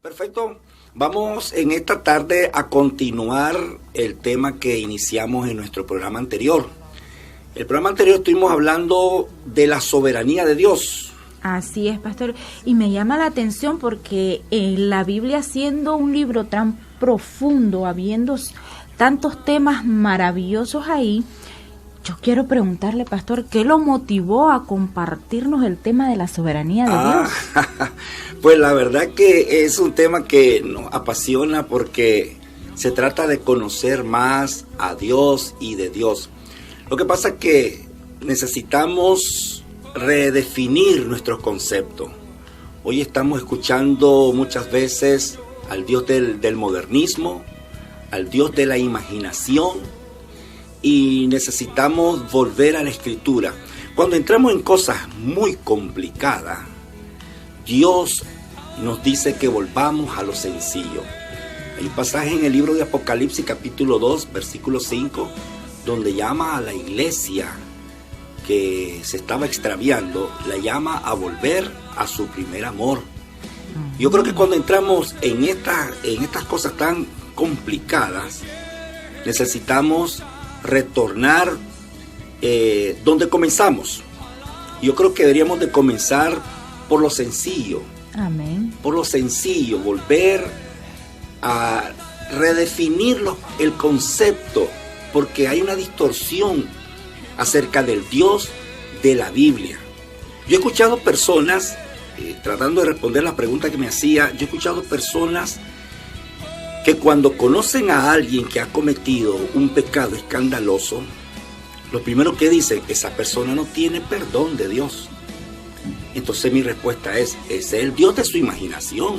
Perfecto. Vamos en esta tarde a continuar el tema que iniciamos en nuestro programa anterior. El programa anterior estuvimos hablando de la soberanía de Dios. Así es, pastor. Y me llama la atención porque la Biblia, siendo un libro tan profundo, habiendo tantos temas maravillosos ahí, yo quiero preguntarle, pastor, ¿qué lo motivó a compartirnos el tema de la soberanía de Dios? Pues la verdad que es un tema que nos apasiona porque se trata de conocer más a Dios y de Dios. Lo que pasa es que necesitamos redefinir nuestros conceptos. Hoy estamos escuchando muchas veces al Dios del modernismo, al Dios de la imaginación, y necesitamos volver a la Escritura. Cuando entramos en cosas muy complicadas, Dios nos dice que volvamos a lo sencillo. Hay un pasaje en el libro de Apocalipsis, capítulo 2, versículo 5, donde llama a la iglesia que se estaba extraviando, la llama a volver a su primer amor. Yo creo que cuando entramos en estas cosas tan complicadas, necesitamos retornar donde comenzamos. Yo creo que deberíamos de comenzar por lo sencillo. Amén. Por lo sencillo, volver a redefinir el concepto, porque hay una distorsión acerca del Dios de la Biblia. Yo he escuchado personas, tratando de responder la pregunta que me hacía, yo he escuchado personas que cuando conocen a alguien que ha cometido un pecado escandaloso, lo primero que dicen, esa persona no tiene perdón de Dios. Entonces mi respuesta es, ese es el Dios de su imaginación,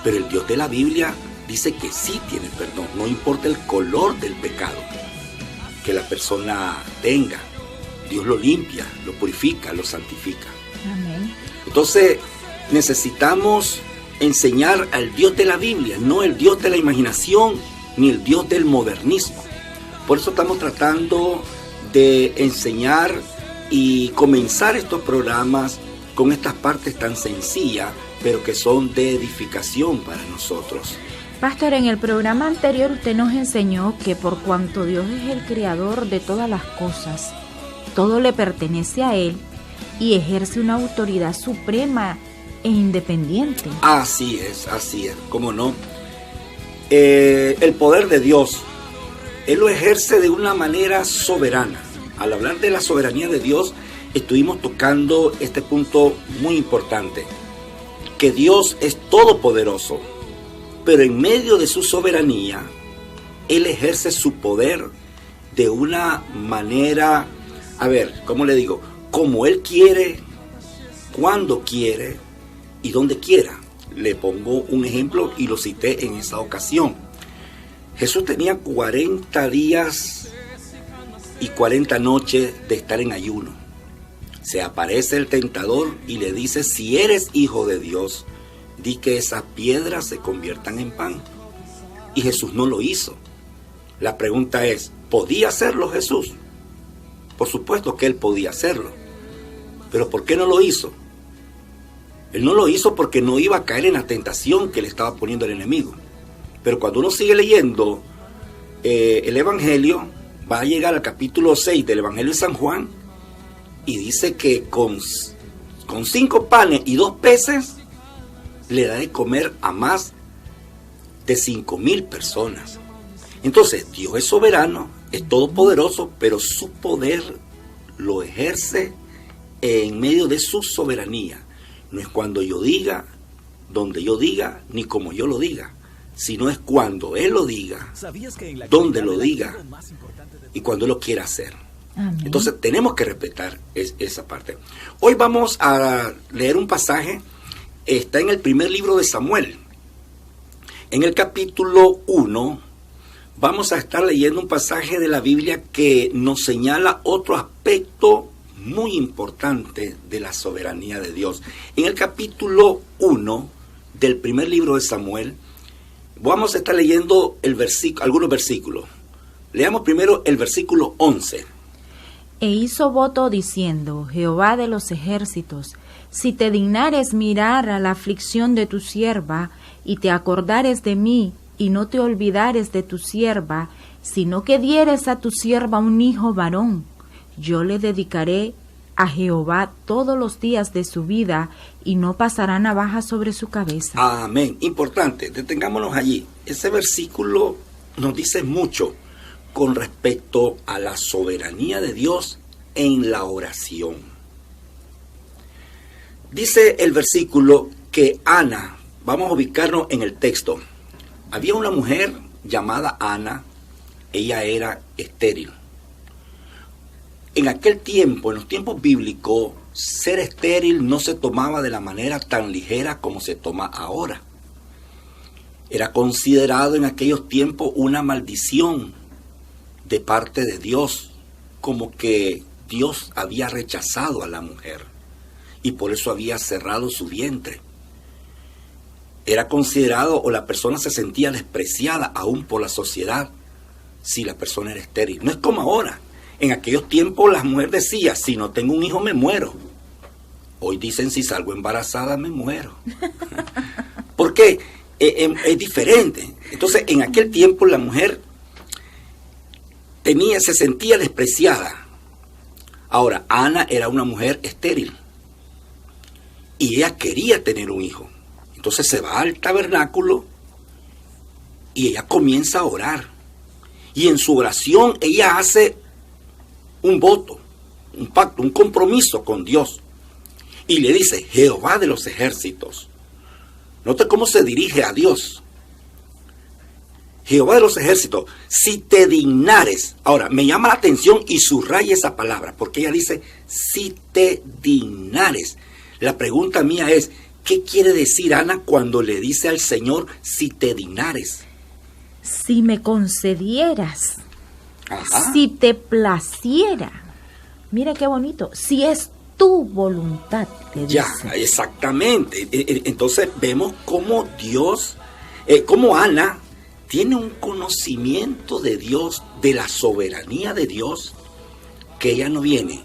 pero el Dios de la Biblia dice que sí tiene perdón, no importa el color del pecado que la persona tenga. Dios lo limpia, lo purifica, lo santifica. Amén. Entonces necesitamos enseñar al Dios de la Biblia, no el Dios de la imaginación ni el Dios del modernismo. Por eso estamos tratando de enseñar y comenzar estos programas con estas partes tan sencillas, pero que son de edificación para nosotros. Pastor, en el programa anterior usted nos enseñó que por cuanto Dios es el creador de todas las cosas, todo le pertenece a Él y ejerce una autoridad suprema e independiente. Así es, cómo no. El poder de Dios, Él lo ejerce de una manera soberana. Al hablar de la soberanía de Dios, estuvimos tocando este punto muy importante, que Dios es todopoderoso, pero en medio de su soberanía, Él ejerce su poder de una manera, ¿cómo le digo? Como Él quiere, cuando quiere y donde quiera. Le pongo un ejemplo y lo cité en esa ocasión. Jesús tenía 40 días y 40 noches de estar en ayuno. Se aparece el tentador y le dice, si eres hijo de Dios, di que esas piedras se conviertan en pan. Y Jesús no lo hizo. La pregunta es, ¿podía hacerlo Jesús? Por supuesto que Él podía hacerlo. ¿Pero por qué no lo hizo? Él no lo hizo porque no iba a caer en la tentación que le estaba poniendo el enemigo. Pero cuando uno sigue leyendo el Evangelio, va a llegar al capítulo 6 del Evangelio de San Juan, y dice que con 5 panes y 2 peces, le da de comer a más de 5,000 personas. Entonces, Dios es soberano, es todopoderoso, pero su poder lo ejerce en medio de su soberanía. No es cuando yo diga, donde yo diga, ni como yo lo diga, sino es cuando Él lo diga, donde lo diga y cuando Él lo quiera hacer. Amén. Entonces tenemos que respetar esa parte. Hoy vamos a leer un pasaje, está en el primer libro de Samuel. En el capítulo 1 vamos a estar leyendo un pasaje de la Biblia que nos señala otro aspecto muy importante de la soberanía de Dios. En el capítulo 1 del primer libro de Samuel, vamos a estar leyendo algunos versículos. Leamos primero el versículo 11. E hizo voto diciendo, Jehová de los ejércitos, si te dignares mirar a la aflicción de tu sierva, y te acordares de mí, y no te olvidares de tu sierva, sino que dieres a tu sierva un hijo varón, yo le dedicaré a Jehová todos los días de su vida, y no pasará navaja sobre su cabeza. Amén. Importante, detengámonos allí. Ese versículo nos dice mucho con respecto a la soberanía de Dios en la oración. Dice el versículo que Ana, vamos a ubicarnos en el texto, había una mujer llamada Ana, ella era estéril. En aquel tiempo, en los tiempos bíblicos, ser estéril no se tomaba de la manera tan ligera como se toma ahora. Era considerado en aquellos tiempos una maldición de parte de Dios, como que Dios había rechazado a la mujer y por eso había cerrado su vientre. Era considerado, o la persona se sentía despreciada aún por la sociedad si la persona era estéril. No es como ahora. En aquellos tiempos la mujer decía, si no tengo un hijo me muero. Hoy dicen, si salgo embarazada me muero. ¿Por qué? Es diferente. Entonces, en aquel tiempo la mujer se sentía despreciada. Ahora, Ana era una mujer estéril y ella quería tener un hijo. Entonces se va al tabernáculo y ella comienza a orar. Y en su oración ella hace un voto, un pacto, un compromiso con Dios. Y le dice, Jehová de los ejércitos. Note cómo se dirige a Dios. Jehová de los ejércitos, si te dignares. Ahora, me llama la atención y subraya esa palabra, porque ella dice, si te dignares. La pregunta mía es, ¿qué quiere decir Ana cuando le dice al Señor, si te dignares? Si me concedieras. Ajá. Si te placiera. Mira qué bonito. Si es tu voluntad, le dice. Ya, exactamente. Entonces vemos cómo Dios, cómo Ana tiene un conocimiento de Dios, de la soberanía de Dios, que ella no viene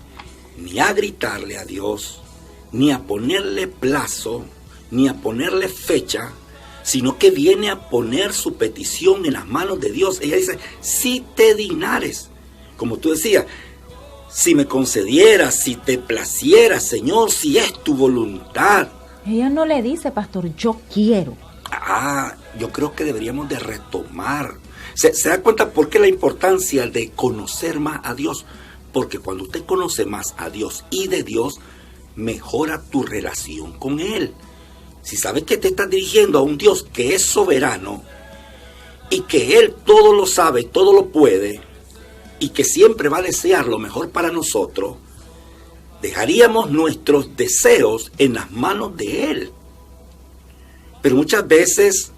ni a gritarle a Dios, ni a ponerle plazo, ni a ponerle fecha, sino que viene a poner su petición en las manos de Dios. Ella dice, si te dignares, como tú decías, si me concedieras, si te placieras, Señor, si es tu voluntad. Ella no le dice, pastor, yo quiero. Yo creo que deberíamos de retomar. ¿Se da cuenta por qué la importancia de conocer más a Dios? Porque cuando usted conoce más a Dios y de Dios, mejora tu relación con Él. Si sabes que te estás dirigiendo a un Dios que es soberano y que Él todo lo sabe, todo lo puede y que siempre va a desear lo mejor para nosotros, dejaríamos nuestros deseos en las manos de Él. Pero muchas veces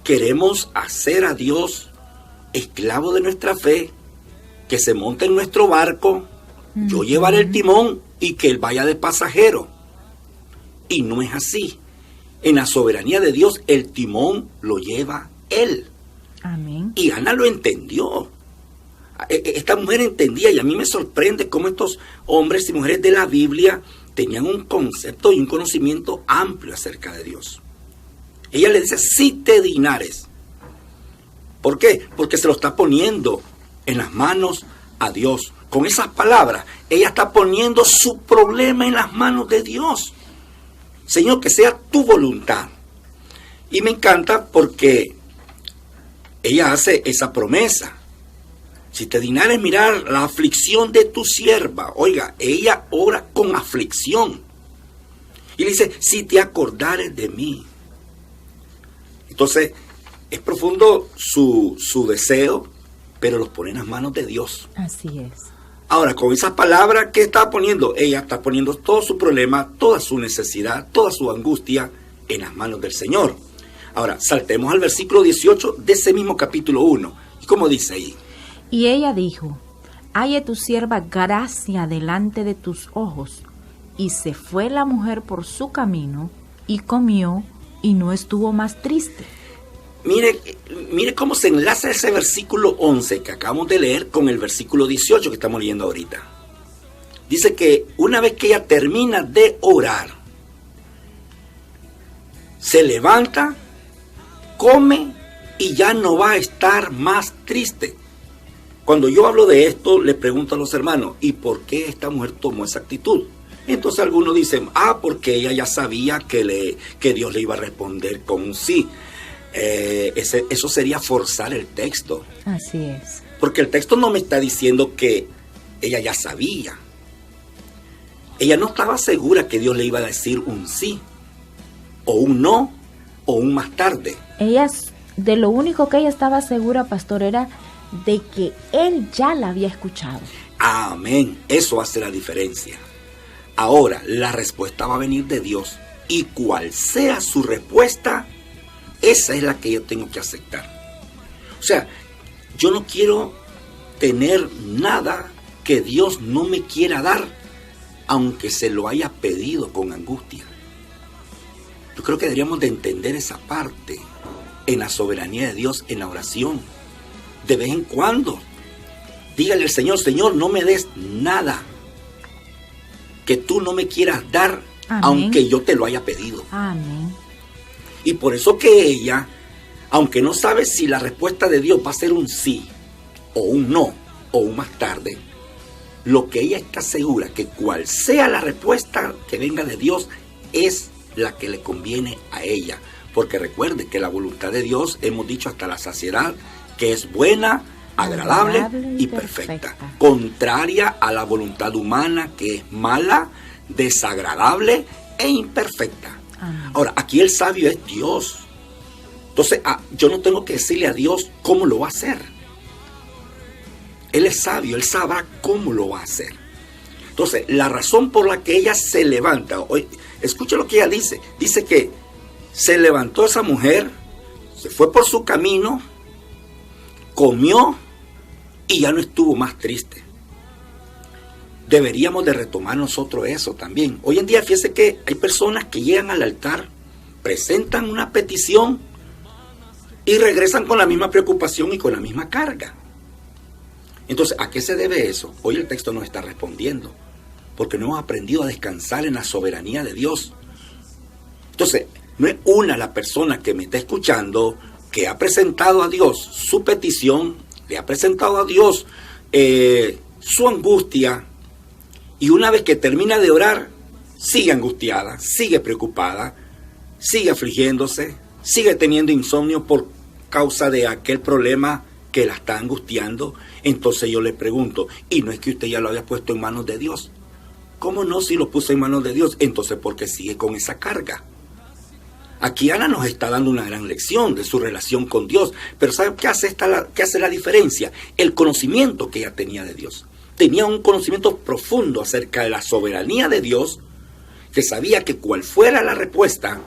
queremos hacer a Dios esclavo de nuestra fe, que se monte en nuestro barco, yo llevaré el timón y que Él vaya de pasajero. Y no es así. En la soberanía de Dios, el timón lo lleva Él. Amén. Y Ana lo entendió. Esta mujer entendía, y a mí me sorprende cómo estos hombres y mujeres de la Biblia tenían un concepto y un conocimiento amplio acerca de Dios. Ella le dice, si te dignares. ¿Por qué? Porque se lo está poniendo en las manos a Dios. Con esas palabras, ella está poniendo su problema en las manos de Dios. Señor, que sea tu voluntad. Y me encanta porque ella hace esa promesa. Si te dignares mirar la aflicción de tu sierva. Oiga, ella ora con aflicción. Y le dice, si te acordares de mí. Entonces, es profundo su deseo, pero los pone en las manos de Dios. Así es. Ahora, con esas palabras, ¿qué está poniendo? Ella está poniendo todo su problema, toda su necesidad, toda su angustia en las manos del Señor. Ahora, saltemos al versículo 18 de ese mismo capítulo 1. ¿Y cómo dice ahí? Y ella dijo, halle tu sierva gracia delante de tus ojos. Y se fue la mujer por su camino, y comió, y no estuvo más triste. Mire cómo se enlaza ese versículo 11 que acabamos de leer con el versículo 18 que estamos leyendo ahorita. Dice que una vez que ella termina de orar, se levanta come y ya no va a estar más triste. Cuando yo hablo de esto, le pregunto a los hermanos, ¿y por qué esta mujer tomó esa actitud? Entonces algunos dicen, porque ella ya sabía que Dios le iba a responder con un sí. Eso sería forzar el texto. Así es. Porque el texto no me está diciendo que ella ya sabía. Ella no estaba segura que Dios le iba a decir un sí, o un no, o un más tarde. De lo único que ella estaba segura, pastor, era de que él ya la había escuchado. Amén. Eso hace la diferencia. Ahora, la respuesta va a venir de Dios. Y cual sea su respuesta, esa es la que yo tengo que aceptar. O sea, yo no quiero tener nada que Dios no me quiera dar, aunque se lo haya pedido con angustia. Yo creo que deberíamos de entender esa parte en la soberanía de Dios, en la oración. De vez en cuando, dígale al Señor, Señor, no me des nada que tú no me quieras dar, amén, aunque yo te lo haya pedido. Amén. Y por eso que ella, aunque no sabe si la respuesta de Dios va a ser un sí, o un no, o un más tarde, lo que ella está segura, que cual sea la respuesta que venga de Dios, es la que le conviene a ella. Porque recuerde que la voluntad de Dios, hemos dicho hasta la saciedad, que es buena, agradable y perfecta. Contraria a la voluntad humana, que es mala, desagradable e imperfecta. Amén. Ahora, aquí el sabio es Dios. Entonces, yo no tengo que decirle a Dios cómo lo va a hacer. Él es sabio, Él sabrá cómo lo va a hacer. Entonces, la razón por la que ella se levanta, escucha lo que ella dice. Dice que se levantó esa mujer, se fue por su camino, comió y ya no estuvo más triste. Deberíamos de retomar nosotros eso también. Hoy en día, fíjese que hay personas que llegan al altar, presentan una petición y regresan con la misma preocupación y con la misma carga. Entonces, ¿a qué se debe eso? Hoy el texto nos está respondiendo, porque no hemos aprendido a descansar en la soberanía de Dios. Entonces, no es la persona que me está escuchando que ha presentado a Dios su petición, le ha presentado a Dios su angustia, y una vez que termina de orar, sigue angustiada, sigue preocupada, sigue afligiéndose, sigue teniendo insomnio por causa de aquel problema que la está angustiando. Entonces yo le pregunto, ¿y no es que usted ya lo había puesto en manos de Dios? ¿Cómo no si lo puso en manos de Dios? Entonces, ¿por qué sigue con esa carga? Aquí Ana nos está dando una gran lección de su relación con Dios. Pero ¿sabe qué hace la diferencia? El conocimiento que ella tenía de Dios. Tenía un conocimiento profundo acerca de la soberanía de Dios, que sabía que cual fuera la respuesta,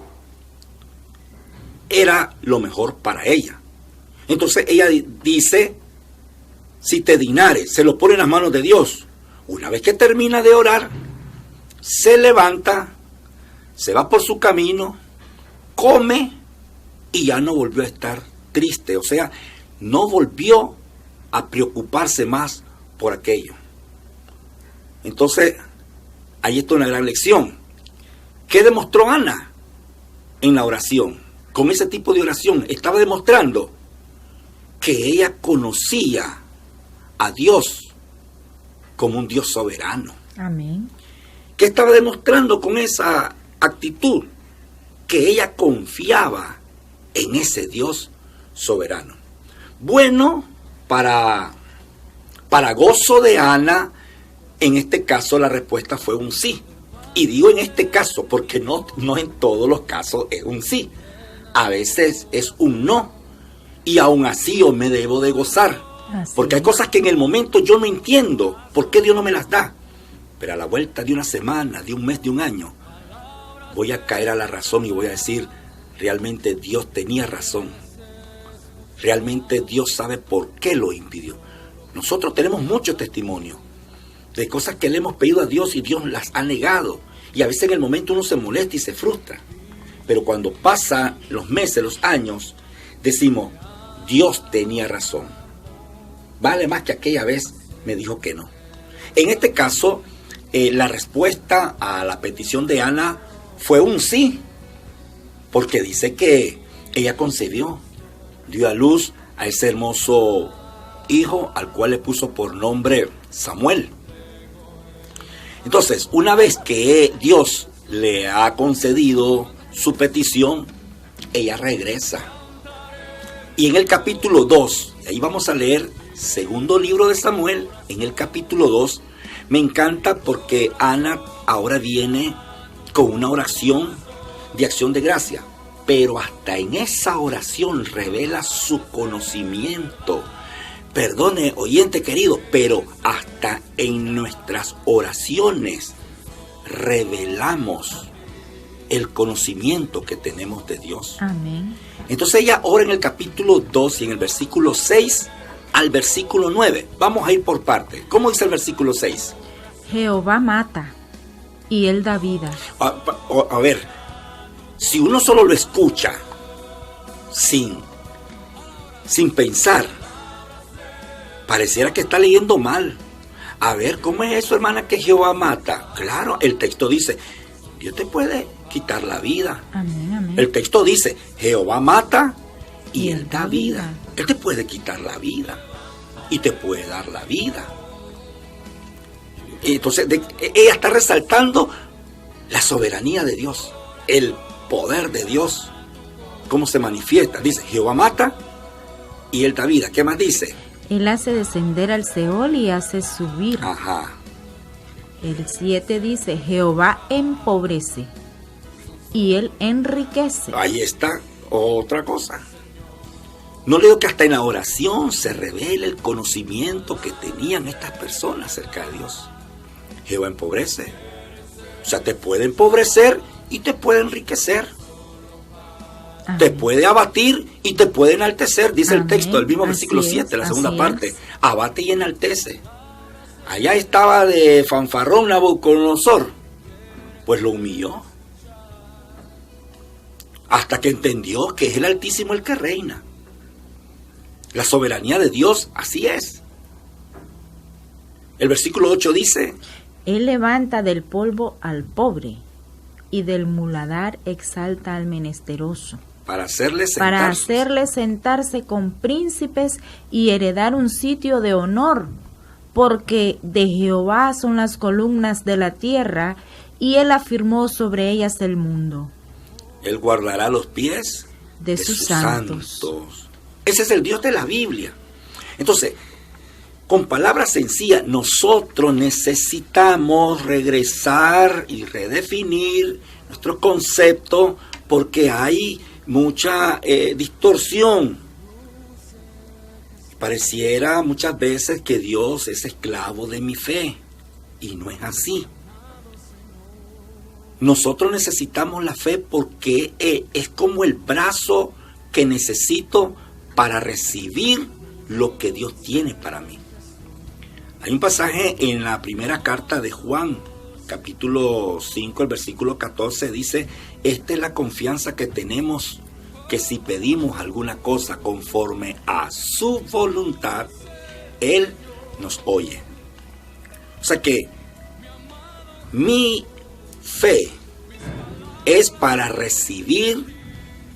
era lo mejor para ella. Entonces ella dice, si te dinares, se lo pone en las manos de Dios. Una vez que termina de orar, se levanta, se va por su camino, come y ya no volvió a estar triste. O sea, no volvió a preocuparse más por aquello. Entonces, ahí está una gran lección. ¿Qué demostró Ana en la oración? Con ese tipo de oración estaba demostrando que ella conocía a Dios como un Dios soberano. Amén. ¿Qué estaba demostrando con esa actitud? Que ella confiaba en ese Dios soberano. Bueno, para gozo de Ana, en este caso la respuesta fue un sí. Y digo en este caso porque no en todos los casos es un sí. A veces es un no. Y aún así yo me debo de gozar. Porque hay cosas que en el momento yo no entiendo. ¿Por qué Dios no me las da? Pero a la vuelta de una semana, de un mes, de un año, voy a caer a la razón y voy a decir, realmente Dios tenía razón. Realmente Dios sabe por qué lo impidió. Nosotros tenemos muchos testimonios de cosas que le hemos pedido a Dios y Dios las ha negado. Y a veces en el momento uno se molesta y se frustra. Pero cuando pasan los meses, los años, decimos, Dios tenía razón. Vale más que aquella vez me dijo que no. En este caso, la respuesta a la petición de Ana fue un sí, porque dice que ella concebió, dio a luz a ese hermoso hijo al cual le puso por nombre Samuel. Entonces, una vez que Dios le ha concedido su petición, ella regresa. Y en el capítulo 2, ahí vamos a leer segundo libro de Samuel, en el capítulo 2, me encanta porque Ana ahora viene con una oración de acción de gracia, pero hasta en esa oración revela su conocimiento. Perdone, oyente querido, pero hasta en nuestras oraciones revelamos el conocimiento que tenemos de Dios. Amén. Entonces ella ora en el capítulo 2 y en el versículo 6 al versículo 9. Vamos a ir por parte. ¿Cómo dice el versículo 6? Jehová mata y él da vida. A ver, si uno solo lo escucha sin pensar, pareciera que está leyendo mal. A ver, ¿cómo es eso, hermana, que Jehová mata? Claro, el texto dice, Dios te puede quitar la vida. Amén, amén. El texto dice, Jehová mata y él da vida. Él te puede quitar la vida y te puede dar la vida. Entonces, ella está resaltando la soberanía de Dios, el poder de Dios, cómo se manifiesta. Dice, Jehová mata y él da vida. ¿Qué más dice? Él hace descender al Seol y hace subir. Ajá. El 7 dice, Jehová empobrece y él enriquece. Ahí está otra cosa. No leo que hasta en la oración se revela el conocimiento que tenían estas personas acerca de Dios. Jehová empobrece. O sea, te puede empobrecer y te puede enriquecer. Amén. Te puede abatir y te puede enaltecer, dice el texto, el mismo versículo 7, la segunda parte. Abate y enaltece. Allá estaba de fanfarrón Nabucodonosor, pues lo humilló. Hasta que entendió que es el Altísimo el que reina. La soberanía de Dios, así es. El versículo 8 dice, Él levanta del polvo al pobre y del muladar exalta al menesteroso. Para hacerle sentarse con príncipes y heredar un sitio de honor, porque de Jehová son las columnas de la tierra, y él afirmó sobre ellas el mundo. Él guardará los pies de sus santos. Ese es el Dios de la Biblia. Entonces, con palabras sencillas, nosotros necesitamos regresar y redefinir nuestro concepto, porque hay mucha distorsión. Pareciera muchas veces que Dios es esclavo de mi fe, y no es así. Nosotros necesitamos la fe porque es como el brazo que necesito para recibir lo que Dios tiene para mí. Hay un pasaje en la primera carta de Juan, capítulo 5, el versículo 14, dice, esta es la confianza que tenemos, que si pedimos alguna cosa conforme a su voluntad, Él nos oye. O sea que mi fe es para recibir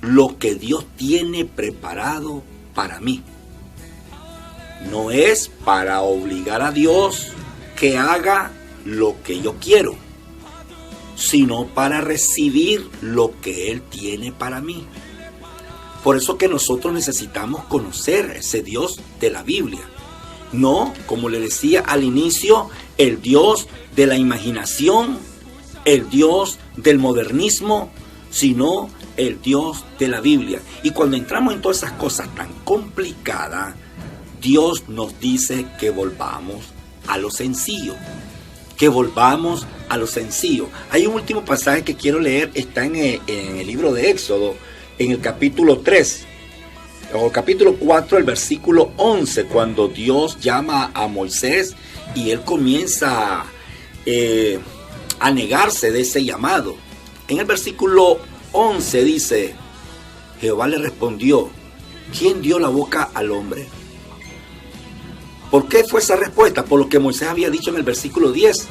lo que Dios tiene preparado para mí. No es para obligar a Dios que haga lo que yo quiero, sino para recibir lo que Él tiene para mí. Por eso que nosotros necesitamos conocer ese Dios de la Biblia. No, como le decía al inicio, el Dios de la imaginación, el Dios del modernismo, sino el Dios de la Biblia. Y cuando entramos en todas esas cosas tan complicadas, Dios nos dice que volvamos a lo sencillo. Que volvamos a lo sencillo. Hay un último pasaje que quiero leer, está en el libro de Éxodo, en el capítulo 3, o capítulo 4, el versículo 11, cuando Dios llama a Moisés y él comienza a negarse de ese llamado. En el versículo 11 dice, Jehová le respondió, ¿quién dio la boca al hombre? ¿Por qué fue esa respuesta? Por lo que Moisés había dicho en el versículo 10.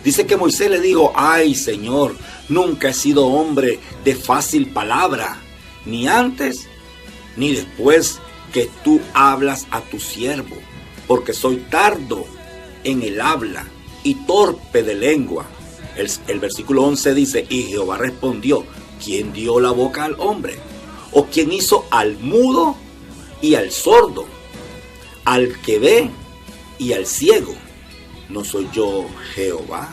Dice que Moisés le dijo, ay Señor, nunca he sido hombre de fácil palabra, ni antes ni después que tú hablas a tu siervo, porque soy tardo en el habla y torpe de lengua. El versículo 11 dice, y Jehová respondió, ¿quién dio la boca al hombre? ¿O quién hizo al mudo y al sordo, al que ve y al ciego? ¿No soy yo Jehová?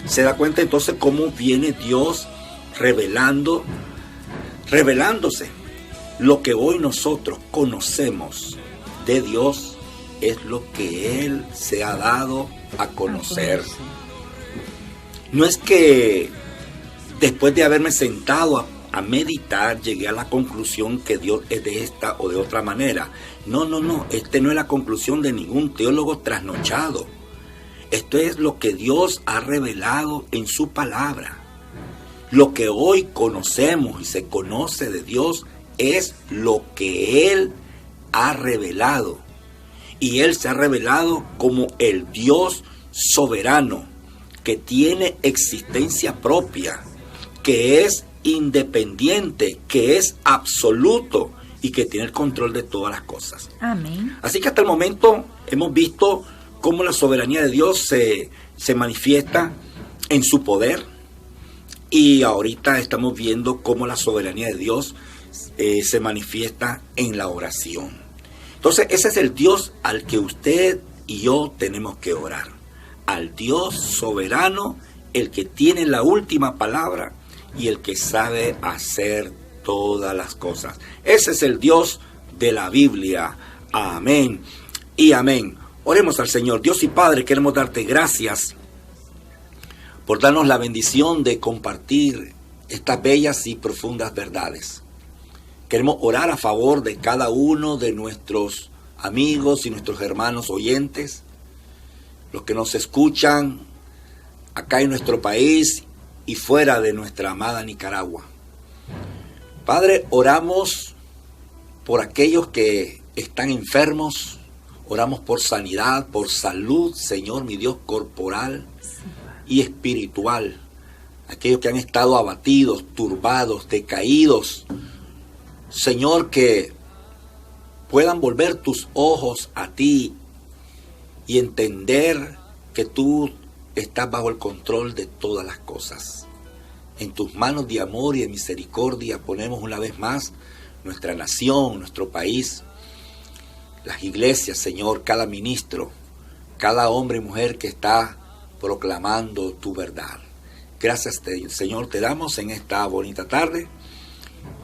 ¿Se da cuenta entonces cómo viene Dios revelándose? Lo que hoy nosotros conocemos de Dios es lo que Él se ha dado a conocer. No es que después de haberme sentado a meditar llegué a la conclusión que Dios es de esta o de otra manera. No, este no es la conclusión de ningún teólogo trasnochado. Esto es lo que Dios ha revelado en su palabra. Lo que hoy conocemos y se conoce de Dios es lo que Él ha revelado. Y Él se ha revelado como el Dios soberano, que tiene existencia propia, que es independiente, que es absoluto y que tiene el control de todas las cosas. Amén. Así que hasta el momento hemos visto cómo la soberanía de Dios se manifiesta en su poder, y ahorita estamos viendo cómo la soberanía de Dios se manifiesta en la oración. Entonces ese es el Dios al que usted y yo tenemos que orar, al Dios soberano, el que tiene la última palabra y el que sabe hacer todas las cosas. Ese es el Dios de la Biblia. Amén y amén. Oremos al Señor. Dios y Padre, queremos darte gracias por darnos la bendición de compartir estas bellas y profundas verdades. Queremos orar a favor de cada uno de nuestros amigos y nuestros hermanos oyentes, los que nos escuchan acá en nuestro país y fuera de nuestra amada Nicaragua. Padre, oramos por aquellos que están enfermos, oramos por sanidad, por salud, Señor, mi Dios, corporal y espiritual. Aquellos que han estado abatidos, turbados, decaídos, Señor, que puedan volver tus ojos a ti y entender que tú estás bajo el control de todas las cosas. En tus manos de amor y de misericordia ponemos una vez más nuestra nación, nuestro país, las iglesias, Señor, cada ministro, cada hombre y mujer que está proclamando tu verdad. Gracias, Señor, te damos en esta bonita tarde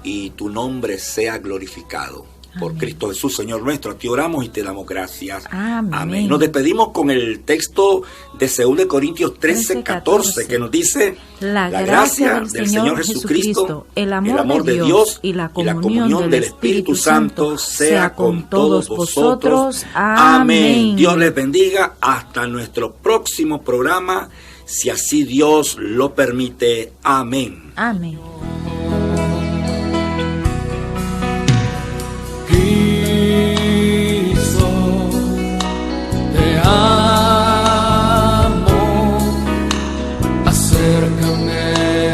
y tu nombre sea glorificado. Por Amén. Cristo Jesús, Señor nuestro, a ti oramos y te damos gracias. Amén. Amén. Nos despedimos con el texto de 2 Corintios 13:14, que nos dice: la gracia del Señor Jesucristo, el amor de Dios y la comunión del Espíritu Santo sea con todos vosotros. Amén. Dios les bendiga. Hasta nuestro próximo programa, si así Dios lo permite. Amén. Amén.